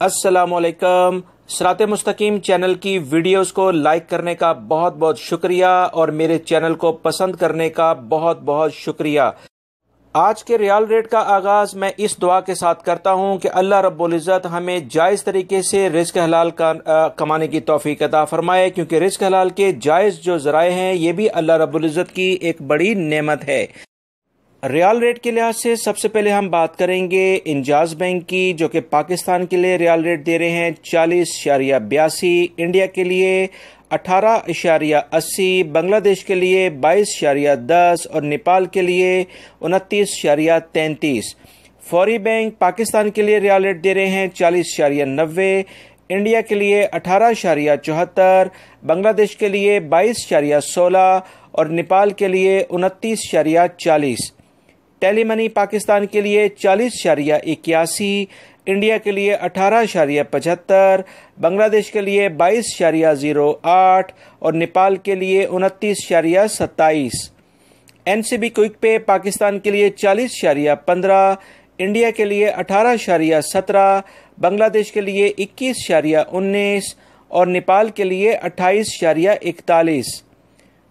अस्सलाम वालेकुम। सिरात मुस्तकीम चैनल की वीडियोस को लाइक करने का बहुत बहुत शुक्रिया और मेरे चैनल को पसंद करने का बहुत बहुत शुक्रिया। आज के रियाल रेट का आगाज मैं इस दुआ के साथ करता हूं कि अल्लाह रब्बुल इज़्ज़त हमें जायज़ तरीके से रिज़्क़ हलाल कमाने की तौफीक अता फरमाए, क्योंकि रिज़्क़ हलाल के जायज़ जो ज़राए हैं ये भी अल्लाह रब्बुल इज़्ज़त की एक बड़ी नेमत है। रियाल रेट के लिहाज से सबसे पहले हम बात करेंगे इंजाज बैंक की, जो कि पाकिस्तान के लिए रियाल रेट दे रहे हैं 40.82, इंडिया के लिए 18.80, बांग्लादेश के लिए 22.10 और नेपाल के लिए 29.33। फौरी बैंक पाकिस्तान के लिए रियाल रेट दे रहे हैं 40.90, इंडिया के लिए 18.74, बांग्लादेश के लिए 22.16 और नेपाल के लिए 29.40। टेली मनी पाकिस्तान के लिए 40.81, इंडिया के लिए 18.75, बांग्लादेश के लिए 22.08 और नेपाल के लिए 29.27। एनसीबी क्विक पे पाकिस्तान के लिए 40.15, इंडिया के लिए 18.17, बांग्लादेश के लिए 21.19 और नेपाल के लिए 28.41।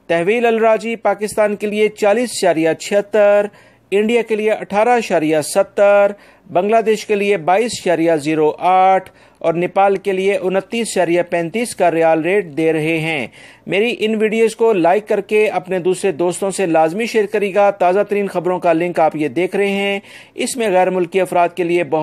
तहवील अलराजी पाकिस्तान के लिए 40.76, इंडिया के लिए 18.70, बांग्लादेश के लिए 22.08 और नेपाल के लिए 29.35 का रियाल रेट दे रहे हैं। मेरी इन वीडियोस को लाइक करके अपने दूसरे दोस्तों से लाजमी शेयर करिएगा। ताज़ा तरीन खबरों का लिंक आप ये देख रहे हैं, इसमें गैर मुल्की अफराद के लिए बहुत